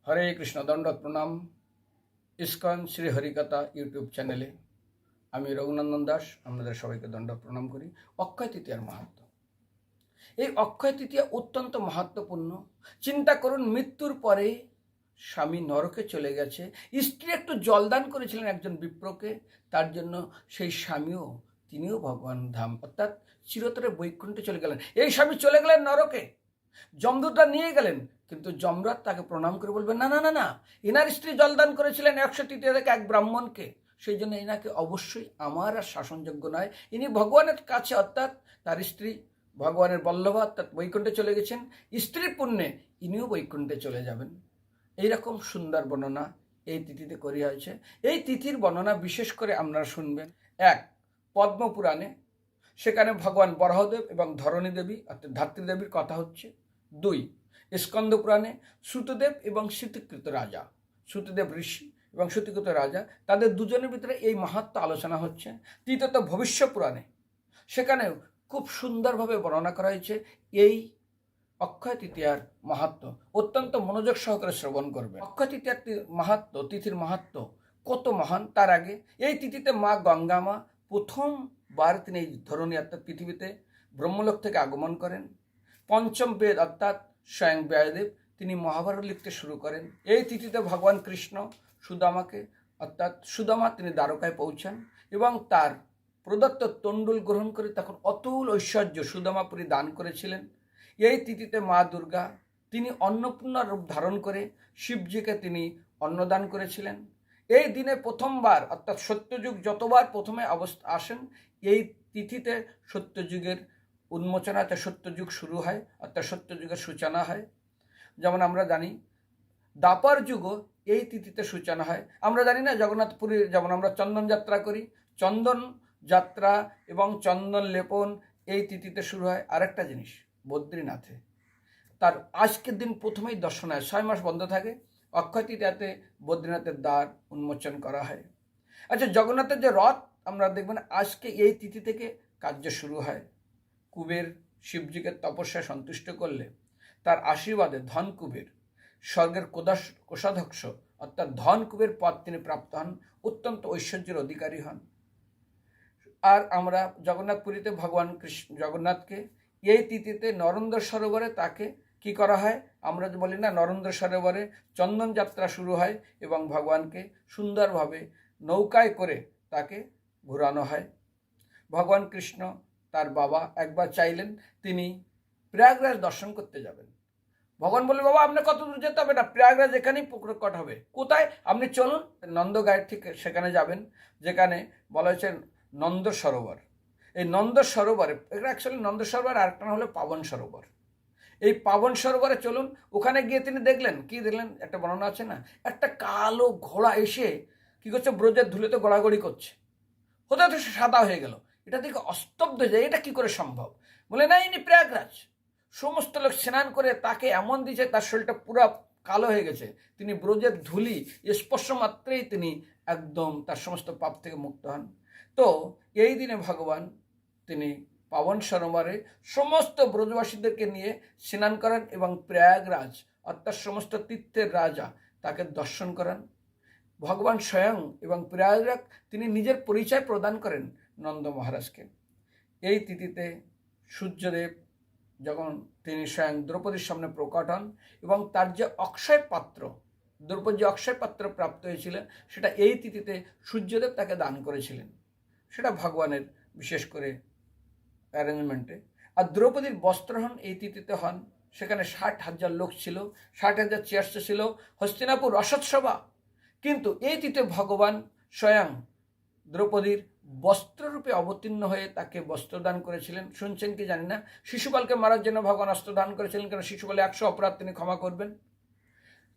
হরে কৃষ্ণ, দণ্ডবত প্রণাম। ইস্কন শ্রী হরিকথা ইউটিউব চ্যানেলে আমি রঘুনন্দন দাস আপনাদের সবাইকে দণ্ডবত প্রণাম করি। অক্ষয় তৃতীয়ার মাহাত্ম্য। এই অক্ষয় তৃতীয়া অত্যন্ত মাহাত্ম্যপূর্ণ। চিন্তা করুন, মৃত্যুর পরে স্বামী নরকে চলে গেছে, স্ত্রী একটু জলদান করেছিলেন একজন বিপ্রকে, তার জন্য সেই স্বামীও তিনিও ভগবান ধাম অর্থাৎ চিরতরে বৈকুণ্ঠে চলে গেলেন। এই স্বামী চলে গেলেন নরকে, যমদূতরা নিয়ে গেলেন, কিন্তু যমরাজ তাকে প্রণাম করে বলবেন, না না না না, এনার স্ত্রী জলদান করেছিলেন 100 থেকে এক ব্রাহ্মণকে, সেই জন্য এনাকে অবশ্যই আমার আর শাসনযোগ্য নয়। ইনি ভগবানের কাছে অর্থাৎ তার স্ত্রী ভগবানের বল্লভা অর্থাৎ বৈকুণ্ঠে চলে গেছেন, স্ত্রীর পুণ্যে ইনিও বৈকুণ্ঠে চলে যাবেন। এইরকম সুন্দর বর্ণনা এই তিথিতে করা হয়েছে। এই তিথির বর্ণনা বিশেষ করে আপনারা শুনবেন এক, পদ্মপুরাণে, সেখানে ভগবান বরাহদেব এবং ধরণী দেবী অর্থাৎ ধাত্রী দেবীর কথা হচ্ছে। দুই, স্কন্দ পুরাণে শ্রুতদেব এবং শ্রুতিকৃত রাজা, শ্রুতদেব ঋষি এবং শ্রুতিকৃত রাজা, তাদের দুজনের ভিতরে এই মাহাত্ম্য আলোচনা হচ্ছে। তৃতীয়ত ভবিষ্য পুরাণে, সেখানেও খুব সুন্দরভাবে বর্ণনা করা হয়েছে এই অক্ষয় তৃতীয়ার মাহাত্ম্য। অত্যন্ত মনোযোগ সহকারে শ্রবণ করবে। অক্ষয় তৃতীয়ার তিথির মাহাত্ম্য কত মহান। তার আগে এই তিথিতে মা গঙ্গা মা প্রথমবার তিনি এই ধরনী অর্থাৎ পৃথিবীতে ব্রহ্মলোক থেকে আগমন করেন। পঞ্চম বেদ অর্থাৎ স্বয়ং ব্যাসদেব তিনি মহাভারত লিখতে শুরু করেন। এই তিথিতে ভগবান কৃষ্ণ সুদামাকে অর্থাৎ সুদামা তিনি দ্বারকায় পৌঁছান এবং তার প্রদত্ত তণ্ডুল গ্রহণ করে তখন অতুল ঐশ্বর্য সুদামাপুরী দান করেছিলেন। এই তিথিতে মা দুর্গা তিনি অন্নপূর্ণা রূপ ধারণ করে শিবজিকে তিনি অন্নদান করেছিলেন। এই দিনে প্রথমবার অর্থাৎ সত্যযুগ যতবার প্রথমে আসেন, এই তিথিতে সত্যযুগের উন্মোচনা অর্থাৎ সত্যযুগ শুরু হয় অর্থাৎ সত্যযুগের সূচনা হয়। যেমন আমরা জানি দ্বাপর যুগও এই তিথিতে সূচনা হয়। আমরা জানি না জগন্নাথপুরী যেমন আমরা চন্দন যাত্রা করি, চন্দন যাত্রা এবং চন্দন লেপন এই তিথিতে শুরু হয়। আরেকটা জিনিস, বদ্রীনাথে তার আজকের দিন প্রথমেই দর্শন হয়, 6 মাস বন্ধ থাকে। অক্ষয় তৃতীয়াতে বদ্রীনাথের দ্বার উন্মোচন করা হয়। আচ্ছা, জগন্নাথের যে রথ আমরা দেখবেন আজকে এই তিথি থেকে কার্য শুরু হয়। কুবের শিবজিকে তপস্যা সন্তুষ্ট করলে তার আশীর্বাদে ধন কুবের স্বর্গের কোষাধ্যক্ষ অর্থাৎ ধন কুবের পদ তিনি প্রাপ্ত হন, অত্যন্ত ঐশ্বর্যের অধিকারী হন। আর আমরা জগন্নাথপুরীতে ভগবান জগন্নাথকে এই তিথিতে নরেন্দ্র সরোবরে তাকে কি করা হয়, আমরা যে বলি না নরেন্দ্র সরোবরে চন্দন যাত্রা শুরু হয় এবং ভগবানকে সুন্দরভাবে নৌকায় করে তাকে ঘোরানো হয়। ভগবান কৃষ্ণ তার বাবা একবার চাইলেন তিনি প্রয়াগরাজ দর্শন করতে যাবেন। ভগবান বললেন, বাবা আপনি কত দূর যেতে হবে না, প্রয়াগরাজ এখানেই প্রকট হবে। কোথায়? আপনি চলুন নন্দগাঁয়ের ঠিক সেখানে যাবেন, যেখানে বলা হয়েছে নন্দ সরোবর। এই নন্দ সরোবরে, এটা অ্যাকচুয়ালি নন্দ সরোবর, আরেকটা হলো পাবন সরোবর। এই পাবন সরোবরে চলুন। ওখানে গিয়ে তিনি দেখলেন, কি দেখলেন, একটা বর্ণনা আছে না, একটা কালো ঘোড়া এসে কি করছে, ব্রজের ধুলোতে গড়াগড়ি করছে। হতে হতে সে সাদা হয়ে গেল। এটা দেখে অস্তব্ধ যায়, এটা কি করে সম্ভব? বলে না, ইনি প্রয়াগরাজ। সমস্ত লোক স্নান করে তাকে এমন দিয়েছে তার শরীরটা পুরো কালো হয়ে গেছে। তিনি ব্রজের ধুলি স্পর্শ মাত্রেই তিনি একদম তার সমস্ত পাপ থেকে মুক্ত হন। তো এই দিনে ভগবান তিনি পাবন সরোবরে সমস্ত ব্রজবাসীদেরকে নিয়ে স্নান করেন এবং প্রয়াগরাজ অর্থাৎ সমস্ত তীর্থের রাজা তাকে দর্শন করান। ভগবান স্বয়ং এবং প্রয়াগরাজ তিনি নিজের পরিচয় প্রদান করেন নন্দ মহারাজকে। এই তিথিতে সূর্যদেব যখন তিনি স্বয়ং দ্রৌপদীর সামনে প্রকট হন এবং তার যে অক্ষয় পাত্র, দ্রৌপদী যে অক্ষয় পাত্র প্রাপ্ত হয়েছিল সেটা এই তিথিতে সূর্যদেব তাকে দান করেছিলেন। সেটা ভগবানের বিশেষ করে অ্যারেঞ্জমেন্টে। আর দ্রৌপদীর বস্ত্রহরণ এই তিথিতে হন। সেখানে 60,000 লোক ছিল, 60,000 চেয়ার ছিল, হস্তিনাপুর রসৎসভা। কিন্তু এই তিথিতে ভগবান স্বয়ং দ্রৌপদীর বস্ত্ররূপে অবতীর্ণ হয়ে তাকে বস্ত্রদান করেছিলেন। শুনছেন কি জানি না, শিশুপালকে মারার জন্য ভগবান অস্ত্র দান করেছিলেন, কারণ শিশুপালে 100 অপরাধ তিনি ক্ষমা করবেন।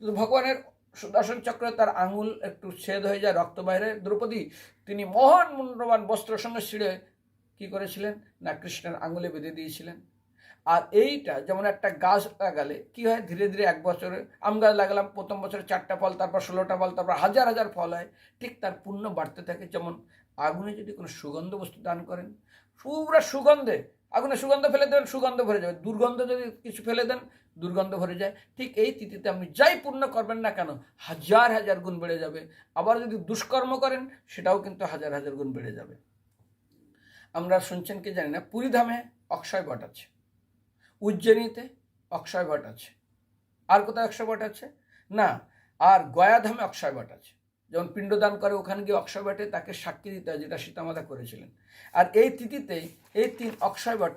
ভগবানের সুদর্শন চক্রে তার আঙুল একটু ছেদ হয়ে যায়, রক্ত বাইরে। দ্রৌপদী তিনি মহান মূল্যবান বস্ত্রের সঙ্গে ছিঁড়ে কি করেছিলেন না, কৃষ্ণের আঙুলে বেঁধে দিয়েছিলেন। আর এইটা যেমন একটা গাছ লাগালে কি হয়, ধীরে ধীরে 1 বছরে আম গাছ লাগালাম, প্রথম বছরে 4টা ফল, তারপর 16টা ফল, তারপর হাজার হাজার ফল হয়। ঠিক তার পুণ্য বাড়তে থাকে। যেমন আগুনে যদি কোনো সুগন্ধ বস্তু দান করেন, পুরো সুগন্ধে, আগুনে সুগন্ধ ফেলে দেবেন, সুগন্ধ ভরে যাবে। দুর্গন্ধ যদি কিছু ফেলে দেন, দুর্গন্ধ ভরে যায়। ঠিক এই তিথিতে আপনি যাই পুণ্য করবেন না কেন হাজার হাজার গুণ বেড়ে যাবে। আবার যদি দুষ্কর্ম করেন সেটাও কিন্তু হাজার হাজার গুণ বেড়ে যাবে। আমরা শুনছেন কি জানি না, পুরীধামে অক্ষয় বট আছে, উজ্জয়িনীতে অক্ষয় বট আছে, আর কোথায় অক্ষয় বট আছে না, আর গয়াধামে অক্ষয় বট আছে। যেমন পিণ্ডদান করে ওখানে গিয়ে অক্ষয় বটে তাকে সাক্ষী দিতে হয়, যেটা সীতামাতা করেছিলেন। আর এই তিথিতেই এই 3 অক্ষয় বট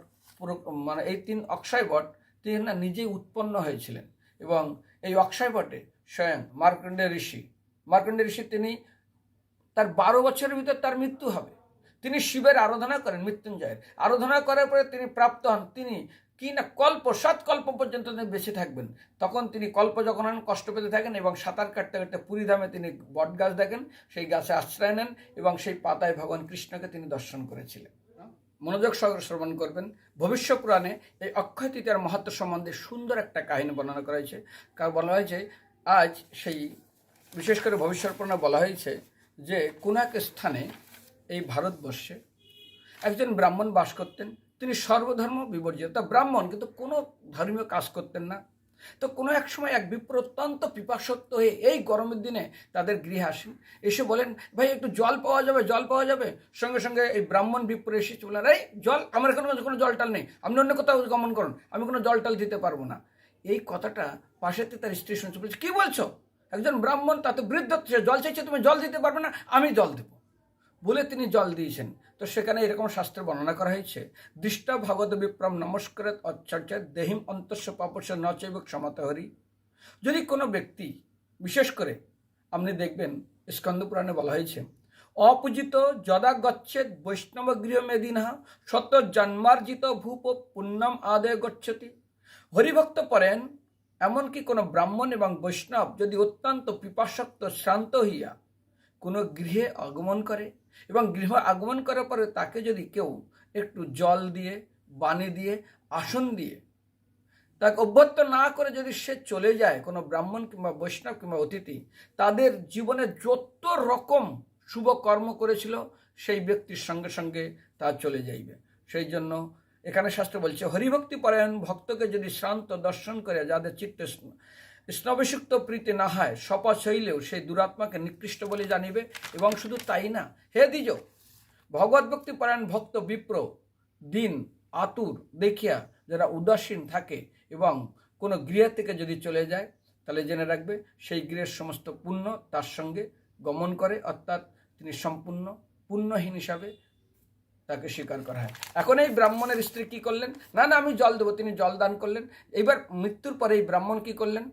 মানে এই 3 অক্ষয় বট তিনি না নিজেই উৎপন্ন হয়েছিলেন। এবং এই অক্ষয় বটে স্বয়ং মার্কণ্ডেয় ঋষি তিনি তার 12 বছরের ভিতর তার মৃত্যু হবে। তিনি শিবের আরাধনা করেন, মৃত্যুঞ্জয়ের আরাধনা করার পরে তিনি প্রাপ্ত হন। তিনি কি না সৎকল্প পর্যন্ত তিনি বেঁচে থাকবেন। তখন তিনি কল্প যখন হন কষ্ট পেতে থাকেন এবং সাঁতার কাটতে কাটতে পুরীধামে তিনি বট গাছ দেখেন, সেই গাছে আশ্রয় নেন এবং সেই পাতায় ভগবান কৃষ্ণকে তিনি দর্শন করেছিলেন। মনোযোগ সহকারে শ্রবণ করবেন। ভবিষ্য পুরাণে এই অক্ষয় তৃতীয়ার মাহাত্ম্য সম্বন্ধে সুন্দর একটা কাহিনী বর্ণনা করা হয়েছে। কারণ বলা হয়েছে আজ সেই বিশেষ করে ভবিষ্যৎ পুরাণে বলা হয়েছে যে কোন এক স্থানে এই ভারতবর্ষে একজন ব্রাহ্মণ বাস করতেন। তিনি সর্বধর্ম বিবর্জিত, তা ব্রাহ্মণ কিন্তু কোনো ধর্মীয় কাজ করতেন না। তো কোনো এক সময় এক বিপ্র অত্যন্ত পিপাসক্ত হয়ে এই গরমের দিনে তাদের গৃহে আসেন, এসে বলেন ভাই একটু জল পাওয়া যাবে। সঙ্গে সঙ্গে এই ব্রাহ্মণ বিপ্র এসেছে বলেন এই জল আমার এখানে কোনো জল টাল নেই, আপনি অন্য কোথাও গমন করুন, আমি কোনো জল টাল দিতে পারবো না। এই কথাটা পাশেতে তার স্ত্রী শুনছে, বলছে কী বলছো, একজন ব্রাহ্মণ তা তো বৃদ্ধ জল চাইছে, তুমি জল দিতে পারবে না, আমি জল দেবো বলে তিনি জল দিয়েছেন। তো সেখানে এরকম শাস্ত্রে বর্ণনা করা হয়েছে, দৃষ্ট ভগবত বিপ্রম নমস্কৃত অচর্চা দেহিম অন্তস্য পাপস্য ন চৈব ক্ষমতাহরি। যদি কোনো ব্যক্তি, বিশেষ করে আপনি দেখবেন স্কন্দ পুরাণে বলা হয়েছে অপূজিত যদা গচ্ছেদ বৈষ্ণব গৃহ মেদিনা শত জন্মার্জিত ভূপ পুণ্যম আদায় গচ্ছতি। হরিভক্ত পরেন এমনকি কোনো ব্রাহ্মণ এবং বৈষ্ণব যদি অত্যন্ত পিপাসাক্ত শ্রান্ত হইয়া কোনো গৃহে আগমন করে এবং গৃহ আগমন করার পরে তাকে যদি কেউ একটু জল দিয়ে, বানি দিয়ে, আসন দিয়ে তাকে অভ্যর্থ না করে যদি সে চলে যায়, কোনো ব্রাহ্মণ কিংবা বৈষ্ণব কিংবা অতিথি তাদের জীবনে যত রকম শুভ কর্ম করেছিল সেই ব্যক্তির সঙ্গে সঙ্গে তা চলে যাইবে। সেই জন্য এখানে শাস্ত্র বলছে হরিভক্তি পরায়ণ ভক্তকে যদি শ্রান্ত দর্শন করে যাদের চিত্তে স্নবিষুক্ত প্রীতি না হয় শপথ হইলেও সেই দুরাত্মাকে নিকৃষ্ট বলে জানিবে। এবং শুধু তাই না, হে দ্বিজ, ভগবত ভক্তি পরায়ণ ভক্ত বিপ্র দিন আতুর দেখিয়া যারা উদাসীন থাকে এবং কোনো গৃহ থেকে যদি চলে যায় তাহলে জেনে রাখবে সেই গৃহের সমস্ত পুণ্য তার সঙ্গে গমন করে, অর্থাৎ তিনি সম্পূর্ণ পুণ্যহীন হিসাবে তাকে স্বীকার করা হয়। এখন এই ব্রাহ্মণের স্ত্রী কি করলেন, না আমি জল দেবো, তিনি জল দান করলেন। এইবার মৃত্যুর পরে এই ব্রাহ্মণ কি করলেন,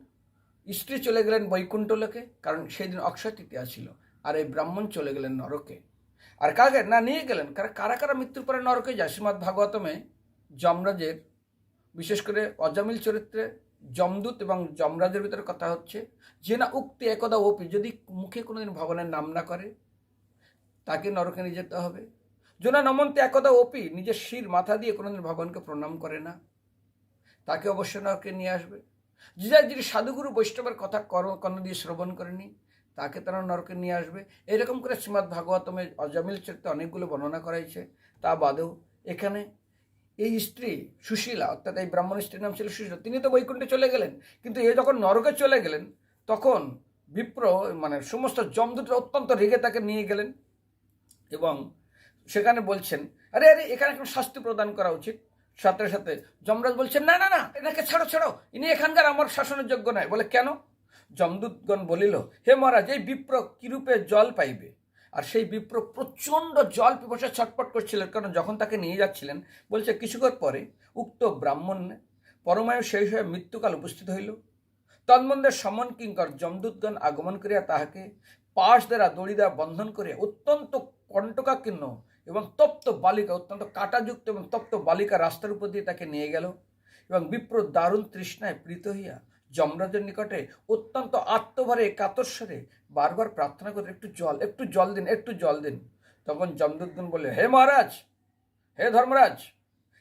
স্ত্রী চলে গেলেন বৈকুণ্ঠ লোকে, কারণ সেই দিন অক্ষয় তৃতীয়া ছিল, আর এই ব্রাহ্মণ চলে গেলেন নরকে। আর কাকে না নিয়ে গেলেন, কারা কারা মৃত্যুর পরে নরকে যায়। শ্রীমদ্ ভাগবতমে যমরাজের, বিশেষ করে অজামিল চরিত্রে যমদূত এবং যমরাজের ভিতরে কথা হচ্ছে যে না উক্তি একদা ওপি, যদি মুখে কোনোদিন ভগবানের নাম না করে তাকে নরকে নিয়ে যেতে হবে। যোনা নমন্তে একদা ওপি, নিজের শির মাথা দিয়ে কোনোদিন ভগবানকে প্রণাম করে না তাকে অবশ্যই নরকে নিয়ে আসবে। যিনি সাধুগুরু বৈষ্ণবের কথা কর্ণ দিয়ে শ্রবণ করেনি তাকে তারা নরকে নিয়ে আসবে। এরকম করে শ্রীমদ্ ভাগবতমে অজামিল চরিত্রে অনেকগুলো বর্ণনা করা হয়েছে। তা বাদেও এখানে এই স্ত্রী সুশীলা, অর্থাৎ এই ব্রাহ্মণ স্ত্রীর নাম ছিল সুশীলা, তিনি তো বৈকুণ্ঠে চলে গেলেন, কিন্তু এ যখন নরকে চলে গেলেন তখন বিপ্র মানে সমস্ত যমদূতরা অত্যন্ত রেগে তাকে নিয়ে গেলেন এবং সেখানে বলছেন আরে এখানে এখন শাস্তি প্রদান করা উচিত। সাথে সাথে যমরাজ বলছেন না এনাকে ছাড়ো, ইনি এখানকার আমার শাসনের যোগ্য নয়। বলে কেন? যমদূতগণ বলিল, হে মহারাজ, এই বিপ্র কিরূপে জল পাইবে? আর সেই বিপ্র প্রচণ্ড জল পিপাসায় ছটপট করছিলেন, কারণ যখন তাকে নিয়ে যাচ্ছিলেন বলছে কিছুক্ষণ পরে উক্ত ব্রাহ্মণ পরমায়ু শেষ হয়ে মৃত্যুকাল উপস্থিত হইল। তন্মধ্যে সমন কিঙ্কর যমদূতগণ আগমন করিয়া তাহাকে পাশ দ্বারা দড়ি দ্বারা বন্ধন করিয়া অত্যন্ত কণ্টকাকীর্ণ এবং তপ্ত বালিকা, অত্যন্ত কাঁটাযুক্ত এবং তপ্ত বালিকা রাস্তার উপর দিয়ে তাকে নিয়ে গেল। এবং বিপ্র দারুণ তৃষ্ণায় প্রীত হইয়া যমরাজের নিকটে অত্যন্ত আত্মভারে কাতস্বরে বারবার প্রার্থনা করে একটু জল দিন। তখন যমদূতগণ বলে, হে মহারাজ, হে ধর্মরাজ,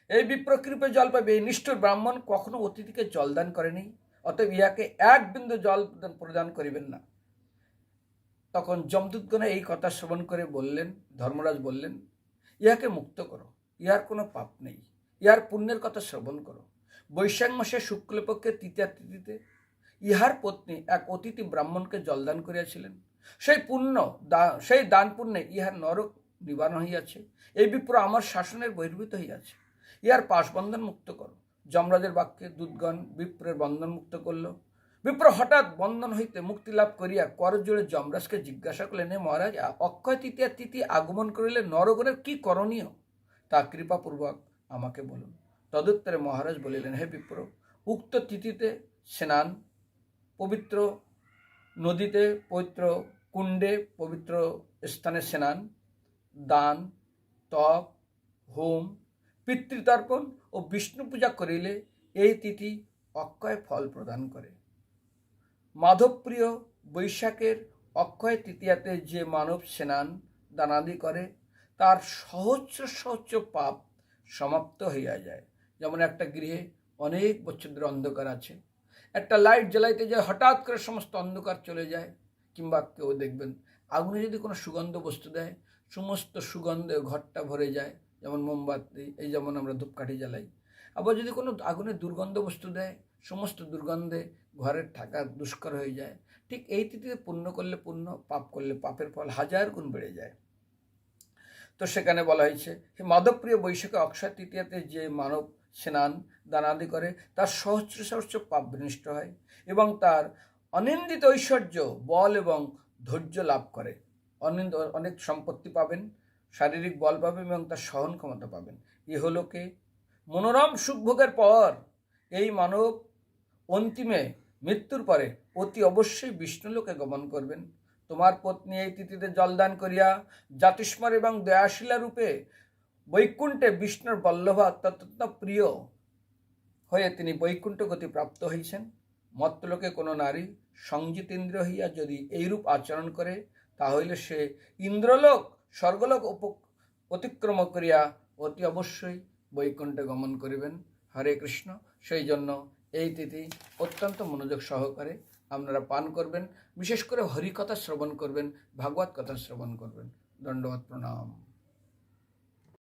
এই বিপ্র কৃপে জল পাবে। এই নিষ্ঠুর ব্রাহ্মণ কখনো অতিথিকে জলদান করেনি, অতএব ইহাকে এক বিন্দু জল প্রদান করিবেন না। তখন যমদূতগণ এই কথা শ্রবণ করে বললেন, ধর্মরাজ বললেন, ইহাকে মুক্ত করো, ইহার কোনো পাপ নেই, ইহার পুণ্যের কথা শ্রবণ করো। বৈশাখ মাসের শুক্লপক্ষের তৃতীয়া তিথিতে ইহার পত্নী এক অতিথি ব্রাহ্মণকে জলদান করিয়াছিলেন। সেই দান পুণ্যে ইহার নরক নিবারণ হইয়াছে। এই বিপ্র আমার শাসনের বহির্ভূত হইয়াছে, ইহার পাশবন্ধন মুক্ত করো। যমরাজের বাক্যে দূতগণ বিপ্রের বন্ধন মুক্ত করল। বিপ্র হঠাৎ বন্ধন হইতে মুক্তি লাভ করিয়া করজোড়ে যমরাজকে জিজ্ঞাসা করলেন, হে মহারাজ, অক্ষয় তৃতীয়া তিথি আগমন করিলে নরগণের কি করণীয় তা কৃপাপূর্বক আমাকে বলুন। তদুত্তরে মহারাজ বলিলেন, হে বিপ্র, উক্ত তিথিতে স্নান, পবিত্র নদীতে, পবিত্র কুণ্ডে, পবিত্র স্থানে স্নান, দান, তপ, হোম, পিতৃতর্পণ ও বিষ্ণু পূজা করিলে এই তিথি অক্ষয় ফল প্রদান করে। মাধবপ্রিয় বৈশাখের অক্ষয় তৃতীয়াতে যে মানব স্নান দানাদি করে তার সহস্র পাপ সমাপ্ত হইয়া যায়। যেমন একটা গৃহে অনেক বছর ধরে অন্ধকার আছে, একটা লাইট জ্বালাইতে যায়, হঠাৎ করে সমস্ত অন্ধকার চলে যায়। কিংবা কেউ দেখবেন আগুনে যদি কোনো সুগন্ধ বস্তু দেয়, সমস্ত সুগন্ধে ঘরটা ভরে যায়। যেমন মোমবাতি, এই যেমন আমরা ধূপকাঠি জ্বালাই। আবার যদি কোনো আগুনে দুর্গন্ধ বস্তু দেয়, সমস্ত দুর্গন্ধে ঘরের থাকা দুষ্কর হয়ে যায়। ঠিক এই তিথিতে পুণ্য করলে পুণ্য, পাপ করলে পাপের ফল 1000 গুণ বেড়ে যায়। তো সেখানে বলা হয়েছে, হে মাধবপ্রিয় বৈশাখে অক্ষয় তৃতীয়াতে যে মানব স্নান দানাদি করে তার সহস্র পাপ বিনষ্ট হয় এবং তার অনিন্দিত ঐশ্বর্য, বল এবং ধৈর্য লাভ করে। অনেক সম্পত্তি পাবেন, শারীরিক বল পাবেন এবং তার সহন ক্ষমতা পাবেন। ইহলোকে মনোরম সুখভোগের পর এই মানব অন্তিমে মৃত্যুর পরে অতি অবশ্যই বিষ্ণুলোকে গমন করবেন। তোমার পত্নী এই তিথিতে জলদান করিয়া জাতিস্মর এবং দয়াশীলা রূপে বৈকুণ্ঠে বিষ্ণুর বল্লভা অত্যন্ত প্রিয় হয়ে তিনি বৈকুণ্ঠ গতি প্রাপ্ত হয়েছেন। মর্ত্যলোকে কোনো নারী সংযিতেন্দ্র হইয়া যদি এইরূপ আচরণ করে, তাহলে সে ইন্দ্রলোক স্বর্গলোক অতিক্রম করিয়া অতি অবশ্যই বৈকুণ্ঠে গমন করিবেন। হরে কৃষ্ণ। সেই জন্য এই তিথি অত্যন্ত মনোযোগ সহকারে আপনারা পান করবেন। বিশেষ করে হরিকথা শ্রবণ করবেন, ভাগবত কথা শ্রবণ করবেন। দণ্ডবত প্রণাম।